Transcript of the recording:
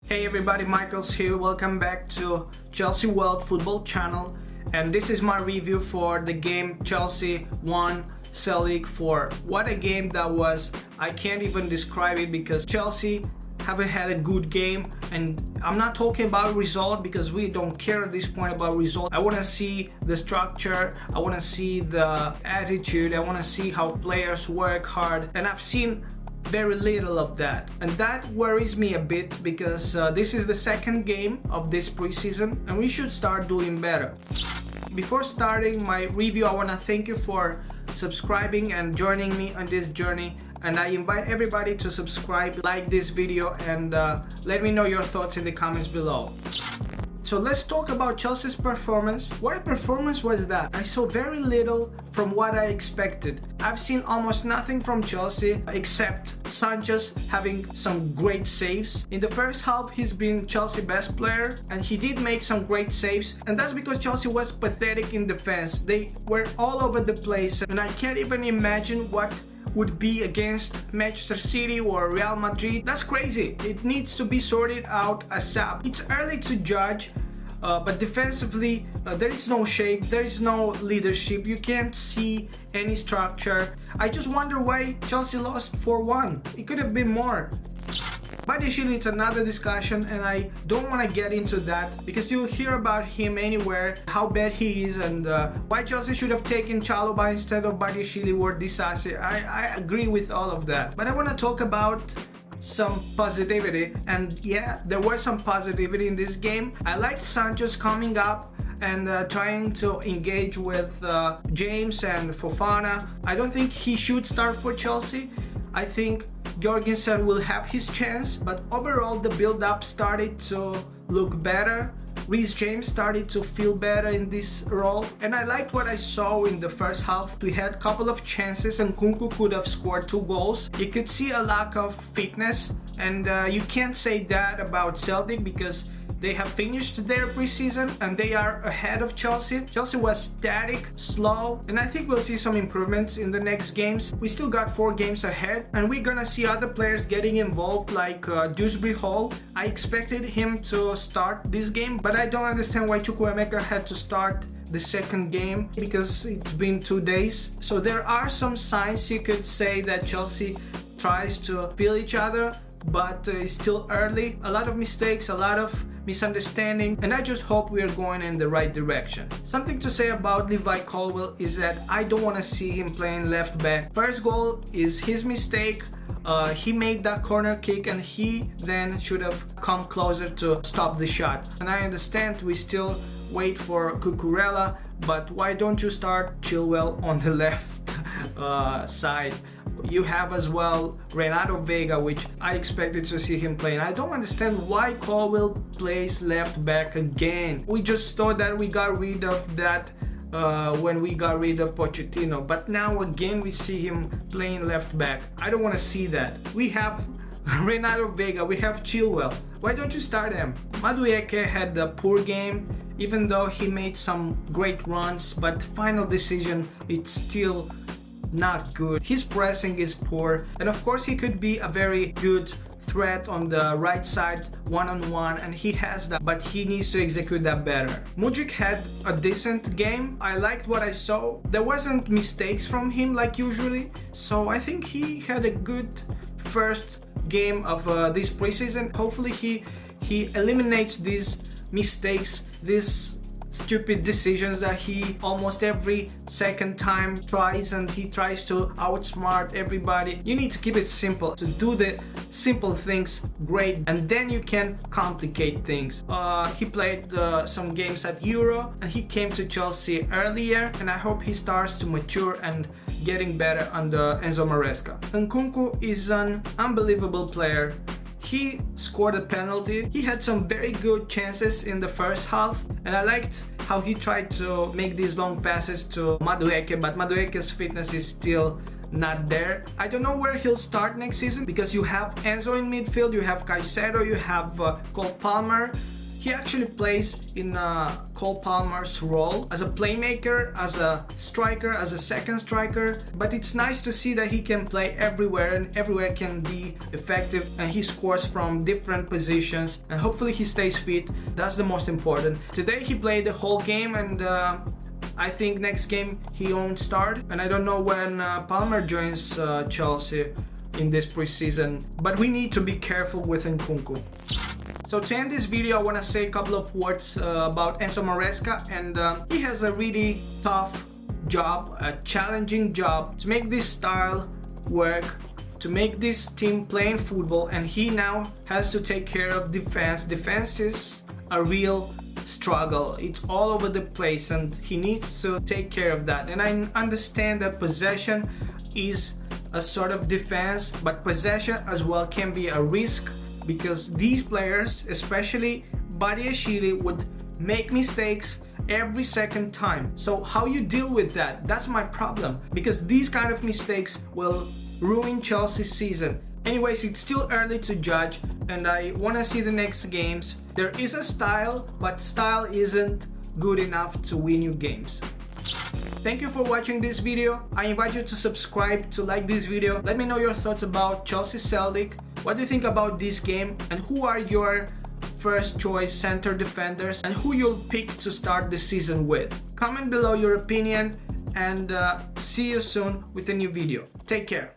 Hey everybody, Michael's here. Welcome back to Chelsea World Football channel, and this is my review for the game Chelsea won Celtic 4. What a game that was. I can't even describe it because Chelsea haven't had a good game, and I'm not talking about result because we don't care at this point about result. I want to see the structure, I want to see the attitude, I want to see how players work hard, and I've seen very little of that, and that worries me a bit because this is the second game of this preseason and we should start doing better. Before starting my review, I want to thank you for subscribing and joining me on this journey, and I invite everybody to subscribe, like this video, and let me know your thoughts in the comments below. So let's talk about Chelsea's performance. What a performance was that? I saw very little from what I expected. I've seen almost nothing from Chelsea except Sanchez having some great saves. In the first half, he's been Chelsea's best player and he did make some great saves, and that's because Chelsea was pathetic in defense. They were all over the place, and I can't even imagine what would be against Manchester City or Real Madrid. That's crazy. It needs to be sorted out ASAP. It's early to judge, but defensively there is no shape, there is no leadership, you can't see any structure. I just wonder why Chelsea lost 4-1. It could have been more. But usually it's another discussion, and I don't want to get into that because you'll hear about him anywhere, how bad he is, and why Chelsea should have taken Chalobah instead of Badiashile or Disasi. I agree with all of that, but I want to talk about some positivity, and yeah, there was some positivity in this game. I liked Sanchez coming up and trying to engage with James and Fofana. I don't think he should start for Chelsea. I think Jorgensen will have his chance, but overall the build-up started to look better. Reece James started to feel better in this role, and I liked what I saw in the first half. We had a couple of chances and Nkunku could have scored 2 goals. You could see a lack of fitness, and you can't say that about Celtic because they have finished their preseason and they are ahead of Chelsea. Chelsea was static, slow, and I think we'll see some improvements in the next games. We still got 4 games ahead, and we're gonna see other players getting involved like Dewsbury Hall. I expected him to start this game, but I don't understand why Chukwuemeka had to start the second game because it's been 2 days. So there are some signs you could say that Chelsea tries to feel each other, but it's still early. A lot of mistakes, a lot of misunderstanding, and I just hope we are going in the right direction. Something to say about Levi Colwill is that I don't want to see him playing left back. First goal is his mistake. He made that corner kick and he then should have come closer to stop the shot. And I understand we still wait for Cucurella, but why don't you start Chilwell on the left side? You have as well Renato Vega, which I expected to see him playing. I don't understand why Colwill plays left back again. We just thought that we got rid of that when we got rid of Pochettino, but now again we see him playing left back. I don't want to see that. We have Renato Vega, we have Chilwell. Why don't you start him? Madueke had a poor game, even though he made some great runs, but final decision, it's still not good. His pressing is poor, and of course he could be a very good threat on the right side one-on-one, and he has that, but he needs to execute that better. Mudryk had a decent game. I liked what I saw. There wasn't mistakes from him like usually, so I think he had a good first game of this preseason. Hopefully he eliminates these mistakes, these stupid decisions that he almost every second time tries, and he tries to outsmart everybody. You need to keep it simple, to do the simple things great, and then you can complicate things. He played some games at Euro and he came to Chelsea earlier, and I hope he starts to mature and getting better under Enzo Maresca. Nkunku is an unbelievable player. He scored a penalty. He had some very good chances in the first half, and I liked how he tried to make these long passes to Madueke, but Madueke's fitness is still not there. I don't know where he'll start next season because you have Enzo in midfield, you have Caicedo, you have Cole Palmer. he actually plays in Cole Palmer's role as a playmaker, as a striker, as a second striker. But it's nice to see that he can play everywhere and everywhere can be effective, and he scores from different positions, and hopefully he stays fit. That's the most important. Today he played the whole game, and I think next game he won't start, and I don't know when Palmer joins Chelsea in this preseason, but we need to be careful with Nkunku. So to end this video, I want to say a couple of words about Enzo Maresca, and he has a really tough job, a challenging job to make this style work, to make this team playing football, and he now has to take care of defense. Defense is a real struggle. It's all over the place, and he needs to take care of that. And I understand that possession is a sort of defense, but possession as well can be a risk, because these players, especially Badiashile, would make mistakes every second time. So how you deal with that? That's my problem, because these kind of mistakes will ruin Chelsea's season. Anyways, it's still early to judge, and I want to see the next games. There is a style, but style isn't good enough to win you games. Thank you for watching this video. I invite you to subscribe, to like this video. Let me know your thoughts about Chelsea Celtic. What do you think about this game, and who are your first choice center defenders, and who you'll pick to start the season with? Comment below your opinion, and see you soon with a new video. Take care.